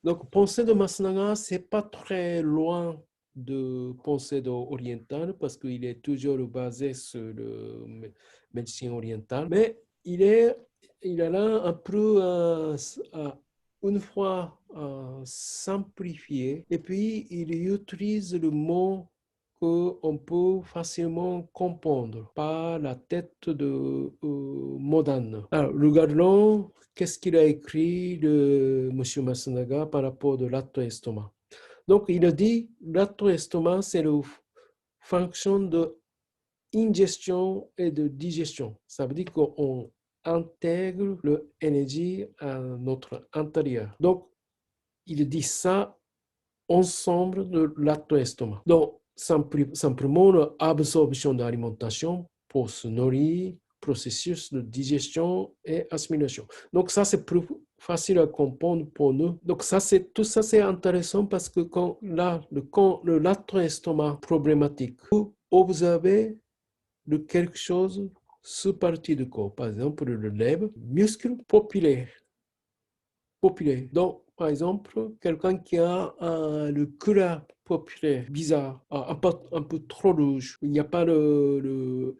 Donc, pensée de Masunaga, c'est pas très loin de pensée orientale parce qu'il est toujours basé sur le médecine orientale, mais il a là un peu une fois simplifié et puis il utilise le mot qu'on peut facilement comprendre par la tête de moderne. Alors, regardons qu'est-ce qu'il a écrit de M. Masunaga par rapport de l'atto-estomac. Donc, il a dit l'atto-estomac, c'est la fonction de ingestion et de digestion. Ça veut dire qu'on intègre l'énergie à notre intérieur. Donc, il dit ça ensemble de l'atto-estomac. Donc, simplement l'absorption de l'alimentation pour se nourrir, processus de digestion et assimilation. Donc, ça, c'est plus facile à comprendre pour nous. Donc, tout ça, c'est intéressant parce que quand l'atto-estomac problématique, vous observez de quelque chose sous partie du corps, par exemple le lèvre, muscle popillaire. Donc, par exemple, quelqu'un qui a le couleur popillaire bizarre, un peu trop rouge, il n'y a pas de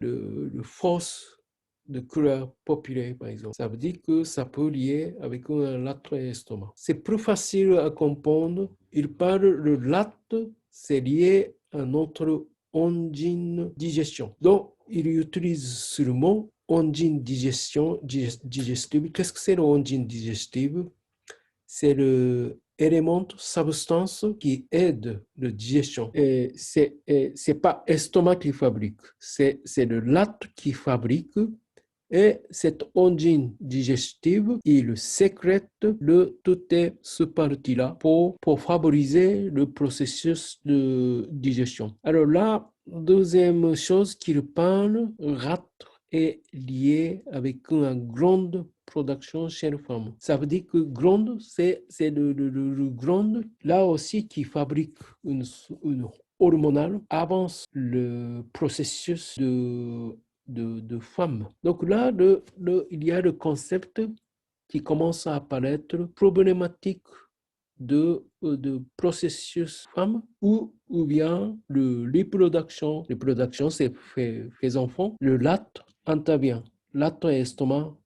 force de couleur popillaire, par exemple. Ça veut dire que ça peut lier avec un lâtre estomac. C'est plus facile à comprendre. Il parle de lâtre, c'est lié à notre engine digestion. Donc, il utilise ce mot engine digestive. Qu'est-ce que c'est l'engine digestive? C'est l'élément substance qui aide la digestion. Et c'est pas l'estomac qui fabrique, c'est le lait qui fabrique. Et cette enzyme digestive, il sécrète toutes ces parties-là pour favoriser le processus de digestion. Alors là, deuxième chose qu'il parle, rat est lié avec une grande production chez les femmes. Ça veut dire que grande, c'est le grande, là aussi, qui fabrique une hormonale, avance le processus de femme. Donc là, il y a le concept qui commence à apparaître problématique de processus femme ou bien les reproduction, c'est fait enfants, le lait intervient, lait et estomac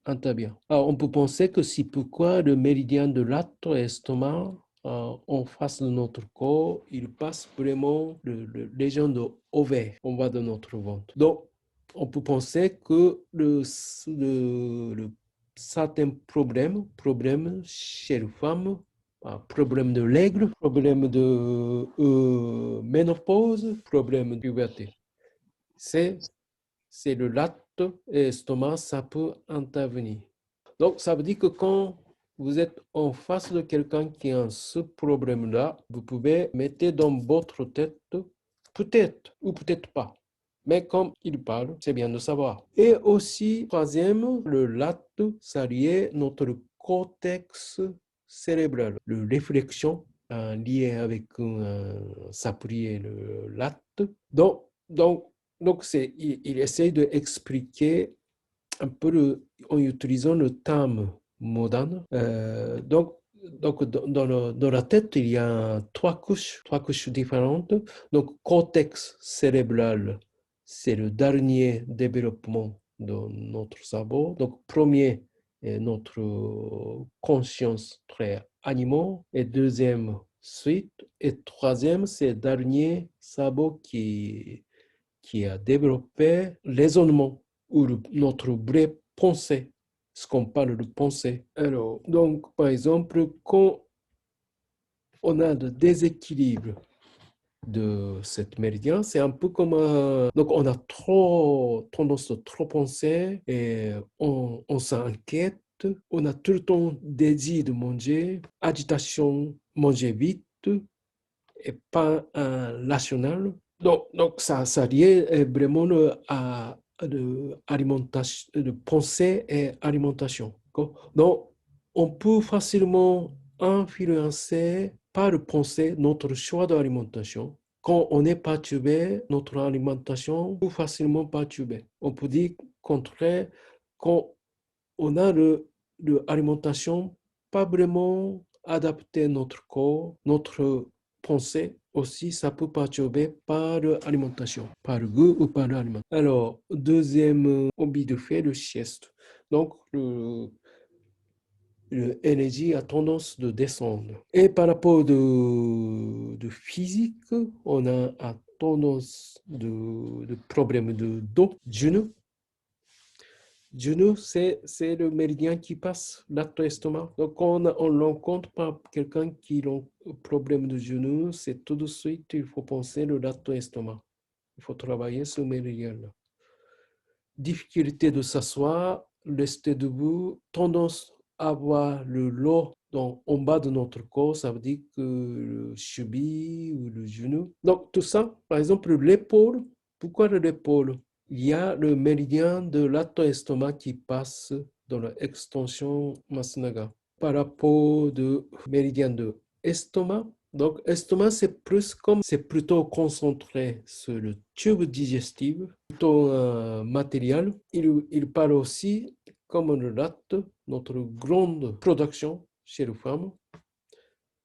intervient. Alors, on peut penser que c'est pourquoi le méridien de lait et estomac en face de notre corps, il passe vraiment les gens de ovaire, en bas de notre ventre. Donc, on peut penser que certains problèmes chez les femmes, problème de l'aigle, problème de ménopause, problème de puberté. C'est le lait et l'estomac, ça peut intervenir. Donc, ça veut dire que quand vous êtes en face de quelqu'un qui a ce problème-là, vous pouvez mettre dans votre tête, peut-être ou peut-être pas. Mais comme il parle, c'est bien de savoir. Et aussi, troisième, le lait, ça lié notre cortex cérébral. Le réflexion lié avec s'appuyer le lait. Donc il essaie d'expliquer un peu en utilisant le terme moderne. Donc dans la tête, il y a trois couches différentes. Donc, cortex cérébral, c'est le dernier développement de notre cerveau. Donc, premier est notre conscience très animaux. Et deuxième, suite. Et troisième, c'est le dernier cerveau qui a développé raisonnement ou notre vraie pensée, ce qu'on parle de pensée. Alors, donc, par exemple, quand on a le déséquilibre de cette méridien, c'est un peu comme donc on a trop tendance à trop penser et on s'inquiète, on a tout le temps désir de manger, agitation, manger vite et pas national. Donc ça lié vraiment de pensée et alimentation. Donc, on peut facilement influencer par le pensée notre choix d'alimentation. Quand on est perturbé, notre alimentation peut facilement perturbée. On peut dire contraire, quand on a l'alimentation pas vraiment adapter notre corps, notre pensée aussi, ça peut perturber par l'alimentation, par le goût ou par l'alimentation. Alors, deuxième hobby de fait, le sieste. Donc, l'énergie a tendance de descendre. Et par rapport de physique, on a tendance de problème de dos, genou. Genou, c'est le méridien qui passe l'estomac. Donc, on rencontre pas quelqu'un qui a un problème de genou, c'est tout de suite, il faut penser le estomac. Il faut travailler ce méridien-là. Difficulté de s'asseoir, rester debout, tendance à avoir le lot en bas de notre corps, ça veut dire que le cheville ou le genou. Donc, tout ça, par exemple, l'épaule. Pourquoi l'épaule? Il y a le méridien de estomac qui passe dans l'extension Masnaga. Par rapport au méridien de estomac, donc estomac c'est plus comme c'est plutôt concentré sur le tube digestif, plutôt matériel. Il parle aussi comme le latte, notre grande production chez les femmes,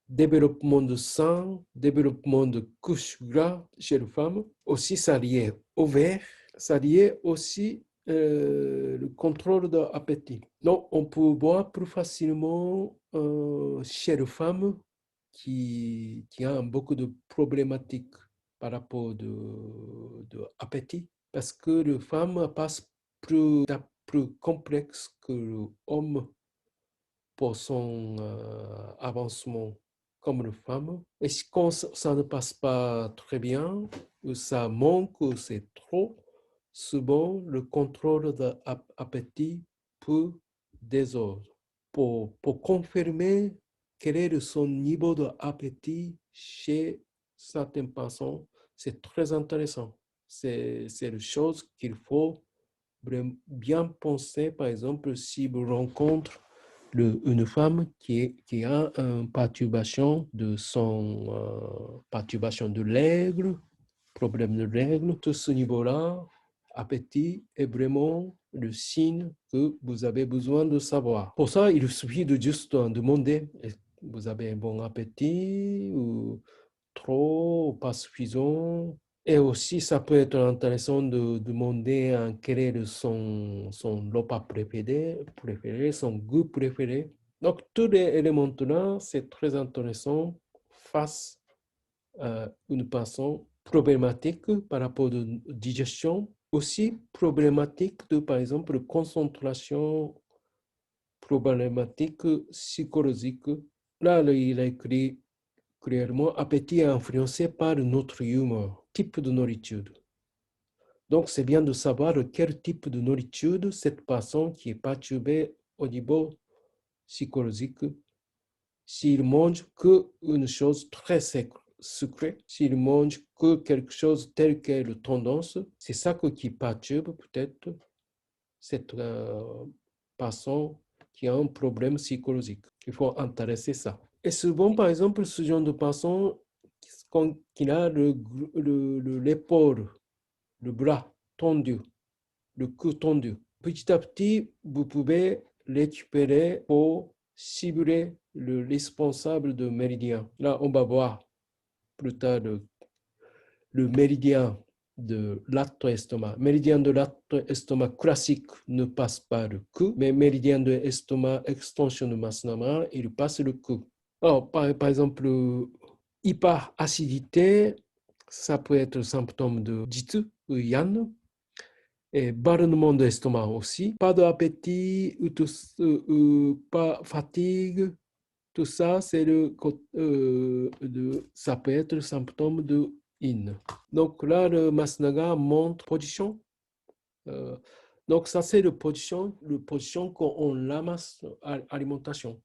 développement de sang, développement de couches gras chez les femmes, aussi ça lié au verre, ça lié aussi le contrôle de l'appétit. Donc, on peut boire plus facilement chez les femmes qui ont beaucoup de problématiques par rapport de appétit, parce que les femmes passent plus complexe que l'homme pour son avancement comme les femmes. Et quand ça ne passe pas très bien, ou ça manque, ou c'est trop, souvent le contrôle de l'appétit peut désordre. Pour confirmer quel est son niveau d'appétit chez certaines personnes, c'est très intéressant. C'est une chose qu'il faut bien penser. Par exemple, si vous rencontrez une femme qui a une perturbation perturbation de l'aigle, problème de l'aigle, tout ce niveau-là, appétit est vraiment le signe que vous avez besoin de savoir. Pour ça, il suffit de juste demander, vous avez un bon appétit ou trop ou pas suffisant. Et aussi, ça peut être intéressant de demander quel est son repas préféré, son goût préféré. Donc, tous les éléments-là, c'est très intéressant face à une personne problématique par rapport à la digestion, aussi problématique de, par exemple, concentration, problématique psychologique. Là, il a écrit clairement, appétit est influencé par notre humeur, type de nourriture. Donc, c'est bien de savoir quel type de nourriture cette personne qui est perturbée au niveau psychologique, s'il mange que une chose très sucrée, s'il mange que quelque chose tel que la tendance, c'est ça qui perturbe peut-être cette personne qui a un problème psychologique. Il faut intéresser ça. Et souvent, par exemple, ce genre de personne qui a l'épaule, le bras tendu, le cou tendu. Petit à petit, vous pouvez récupérer pour cibler le responsable de méridien. Là, on va voir plus tard le méridien de estomac. Méridien de estomac classique ne passe pas le cou, mais méridien de estomac extension de Masnama, il passe le cou. Alors, par exemple, hyperacidité, ça peut être un symptôme de Jitsu ou Yan, et ballonnement de l'estomac aussi, pas d'appétit ou pas fatigue, tout ça, ça peut être un symptôme de Yin. Donc là, le Masnaga montre position. Donc ça, c'est la position qu'on ramasse à l'alimentation.